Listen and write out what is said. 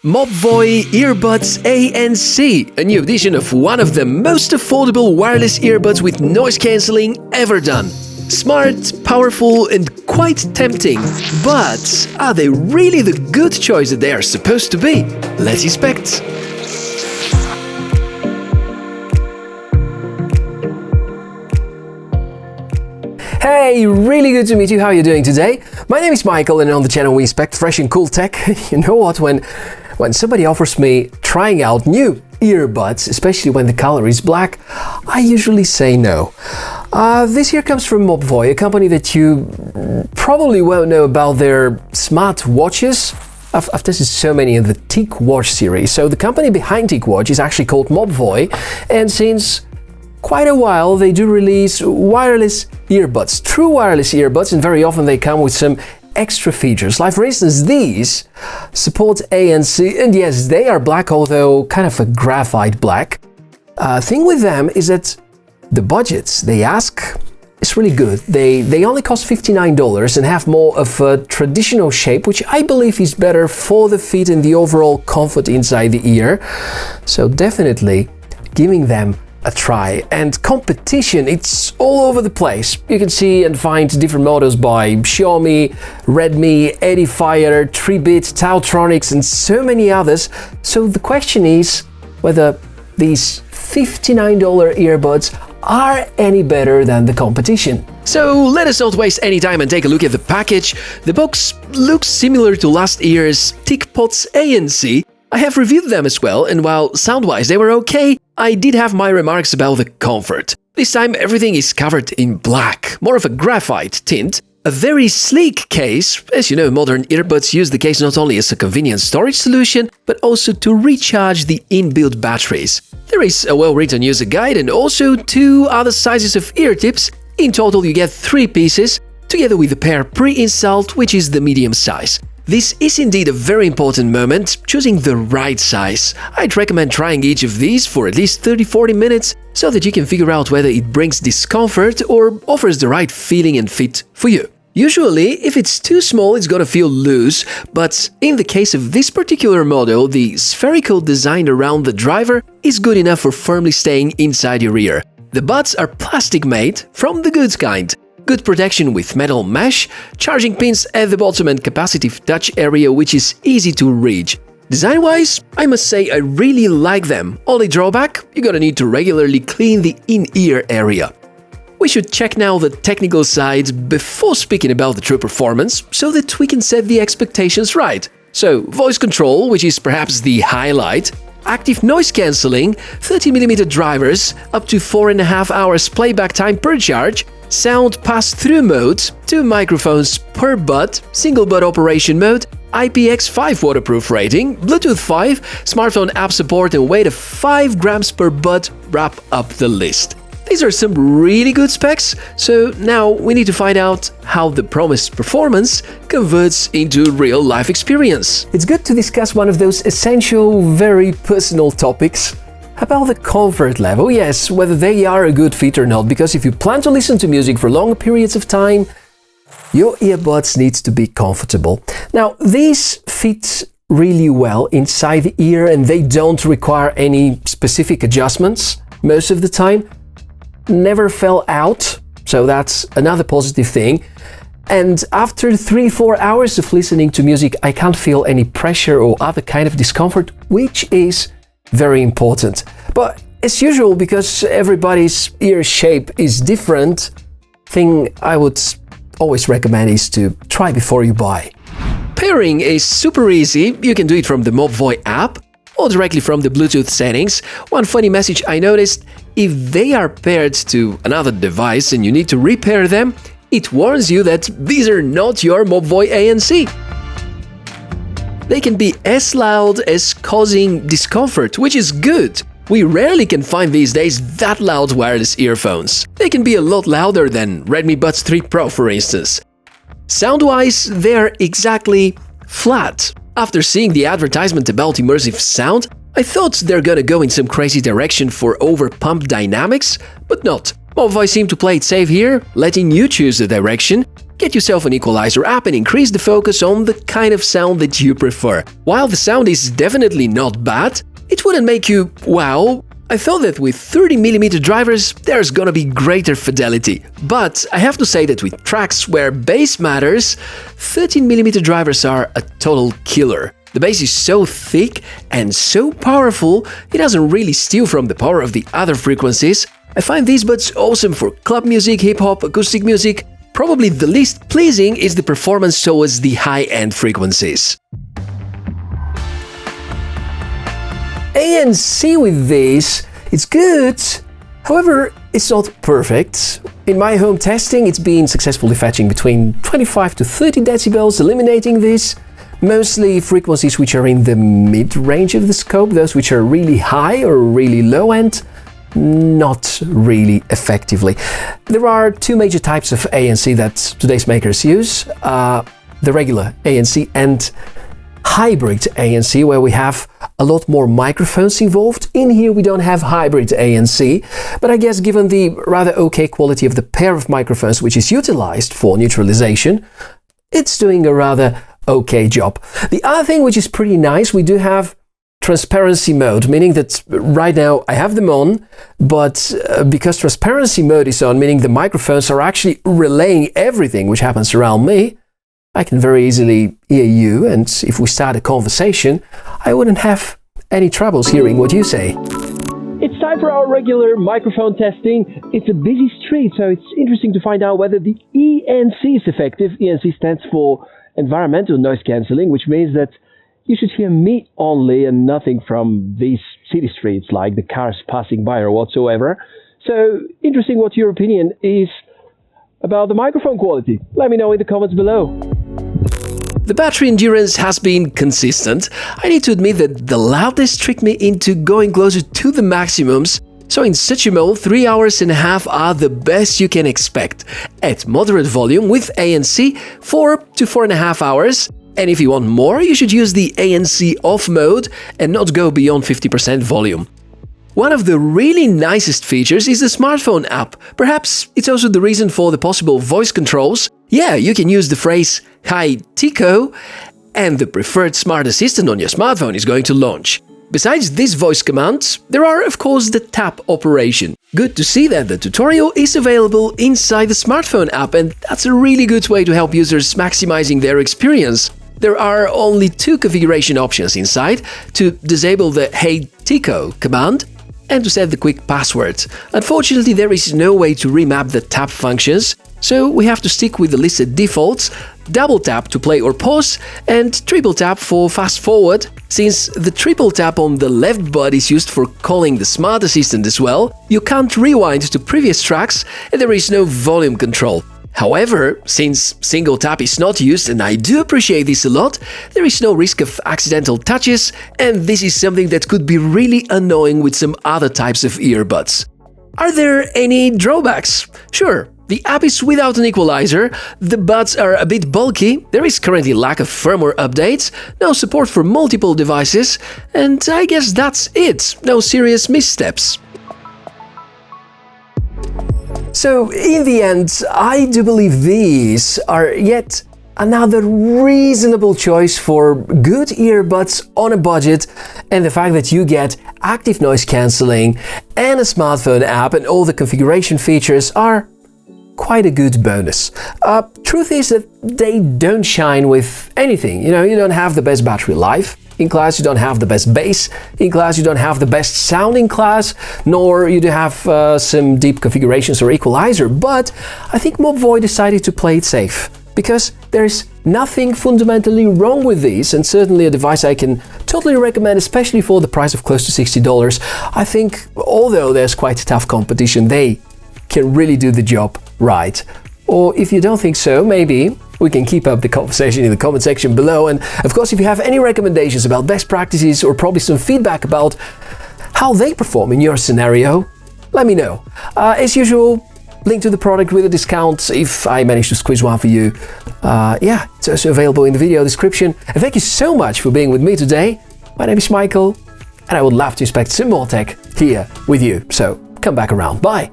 Mobvoi Earbuds ANC, a new edition of one of the most affordable wireless earbuds with noise cancelling ever done. Smart, powerful and quite tempting, but are they really the good choice that they are supposed to be? Let's inspect. Hey, really good to meet you. How are you doing today? My name is Michael and on the channel we inspect fresh and cool tech. You know what, when somebody offers me trying out new earbuds, especially when the color is black, I usually say no. This here comes from Mobvoi, a company that you probably won't know about their smart watches. I've tested so many in the TicWatch series. So the company behind TicWatch is actually called Mobvoi, and since quite a while they do release wireless earbuds, true wireless earbuds, and very often they come with some extra features. Like for instance, these support ANC, and yes, they are black, although kind of a graphite black. Thing with them is that the budgets they ask is really good. They only cost $59 and have more of a traditional shape, which I believe is better for the feet and the overall comfort inside the ear. So definitely giving them a try. And competition, it's all over the place. You can see and find different models by Xiaomi, Redmi, Edifier, Tribit, Tautronics and so many others. So the question is whether these $59 earbuds are any better than the competition. So let us not waste any time and take a look at the package. The box looks similar to last year's TicPods ANC. I have reviewed them as well, and while sound-wise they were okay, I did have my remarks about the comfort. This time everything is covered in black, more of a graphite tint. A very sleek case. As you know, modern earbuds use the case not only as a convenient storage solution, but also to recharge the inbuilt batteries. There is a well-written user guide and also two other sizes of ear tips. In total you get 3 pieces, together with a pair pre-installed, which is the medium size. This is indeed a very important moment, choosing the right size. I'd recommend trying each of these for at least 30-40 minutes so that you can figure out whether it brings discomfort or offers the right feeling and fit for you. Usually, if it's too small, it's gonna feel loose, but in the case of this particular model, the spherical design around the driver is good enough for firmly staying inside your ear. The buds are plastic made, from the good kind. Good protection with metal mesh, charging pins at the bottom and capacitive touch area which is easy to reach. Design-wise, I must say I really like them. Only drawback, you're gonna need to regularly clean the in-ear area. We should check now the technical side before speaking about the true performance, so that we can set the expectations right. So, voice control, which is perhaps the highlight, active noise cancelling, 30mm drivers, up to 4.5 hours playback time per charge, sound pass-through mode, 2 microphones per bud, single bud operation mode, IPX5 waterproof rating, Bluetooth 5, smartphone app support and weight of 5 grams per bud wrap up the list. These are some really good specs, so now we need to find out how the promised performance converts into real-life experience. It's good to discuss one of those essential, very personal topics about the comfort level, yes, whether they are a good fit or not, because if you plan to listen to music for long periods of time, your earbuds need to be comfortable. Now, these fit really well inside the ear and they don't require any specific adjustments most of the time. Never fell out, so that's another positive thing. And after 3-4 hours of listening to music, I can't feel any pressure or other kind of discomfort, which is very important. But as usual, because everybody's ear shape is different, thing I would always recommend is to try before you buy. Pairing is super easy. You can do it from the Mobvoi app or directly from the Bluetooth settings. One funny message I noticed: if they are paired to another device and you need to repair them, it warns you that these are not your Mobvoi ANC. They can be as loud as causing discomfort, which is good. We rarely can find these days that loud wireless earphones. They can be a lot louder than Redmi Buds 3 Pro, for instance. Sound-wise, they're exactly flat. After seeing the advertisement about immersive sound, I thought they're gonna go in some crazy direction for over-pump dynamics, but not. Mobvoi seem to play it safe here, letting you choose the direction. get yourself an equalizer app and increase the focus on the kind of sound that you prefer. While the sound is definitely not bad, it wouldn't make you wow. I felt that with 30mm drivers there's gonna be greater fidelity, but I have to say that with tracks where bass matters, 13mm drivers are a total killer. The bass is so thick and so powerful, it doesn't really steal from the power of the other frequencies. I find these buds awesome for club music, hip-hop, acoustic music. Probably the least pleasing is the performance towards the high-end frequencies. ANC with these, it's good, however, it's not perfect. In my home testing, it's been successfully fetching between 25 to 30 decibels, eliminating this. Mostly frequencies which are in the mid-range of the scope, those which are really high or really low end, not really effectively. There are two major types of ANC that today's makers use, the regular ANC and hybrid ANC, where we have a lot more microphones involved. In here we don't have hybrid ANC, but I guess given the rather okay quality of the pair of microphones which is utilized for neutralization, it's doing a rather okay job. The other thing which is pretty nice, we do have transparency mode, meaning that right now I have them on, but because transparency mode is on, meaning the microphones are actually relaying everything which happens around me, I can very easily hear you, and if we start a conversation, I wouldn't have any troubles hearing what you say. It's time for our regular microphone testing. It's a busy street, so it's interesting to find out whether the ENC is effective. ENC stands for environmental noise cancelling, which means that you should hear me only and nothing from these city streets, like the cars passing by or whatsoever. So, interesting what your opinion is about the microphone quality. Let me know in the comments below. The battery endurance has been consistent. I need to admit that the loudness tricked me into going closer to the maximums, so in such a mode 3.5 hours are the best you can expect. At moderate volume with ANC, 4 to 4.5 hours. And if you want more, you should use the ANC off mode and not go beyond 50% volume. One of the really nicest features is the smartphone app. Perhaps it's also the reason for the possible voice controls. Yeah, you can use the phrase "Hi Tico" and the preferred smart assistant on your smartphone is going to launch. Besides this voice command, there are of course the tap operation. Good to see that the tutorial is available inside the smartphone app, and that's a really good way to help users maximizing their experience. There are only two configuration options inside: to disable the "Hey Tico" command and to set the quick password. Unfortunately, there is no way to remap the tap functions, so we have to stick with the listed defaults: double tap to play or pause, and triple tap for fast forward. Since the triple tap on the left button is used for calling the smart assistant as well, you can't rewind to previous tracks and there is no volume control. However, since single tap is not used, and I do appreciate this a lot, there is no risk of accidental touches, and this is something that could be really annoying with some other types of earbuds. Are there any drawbacks? Sure. The app is without an equalizer, the buds are a bit bulky, there is currently lack of firmware updates, no support for multiple devices, and I guess that's it, no serious missteps. So, in the end, I do believe these are yet another reasonable choice for good earbuds on a budget, and the fact that you get active noise cancelling and a smartphone app and all the configuration features are quite a good bonus. Truth is that they don't shine with anything. You don't have the best battery life. In class, you don't have the best bass. In class, you don't have the best sound in class, nor you do have some deep configurations or equalizer. But I think Mobvoi decided to play it safe, because there's nothing fundamentally wrong with these, and certainly a device I can totally recommend, especially for the price of close to $60. I think, although there's quite tough competition, they can really do the job right. Or if you don't think so, maybe we can keep up the conversation in the comment section below. And of course, if you have any recommendations about best practices or probably some feedback about how they perform in your scenario, let me know. As usual, link to the product with a discount if I manage to squeeze one for you. Yeah, it's also available in the video description. And thank you so much for being with me today. My name is Michael, and I would love to inspect some more tech here with you. So come back around. Bye!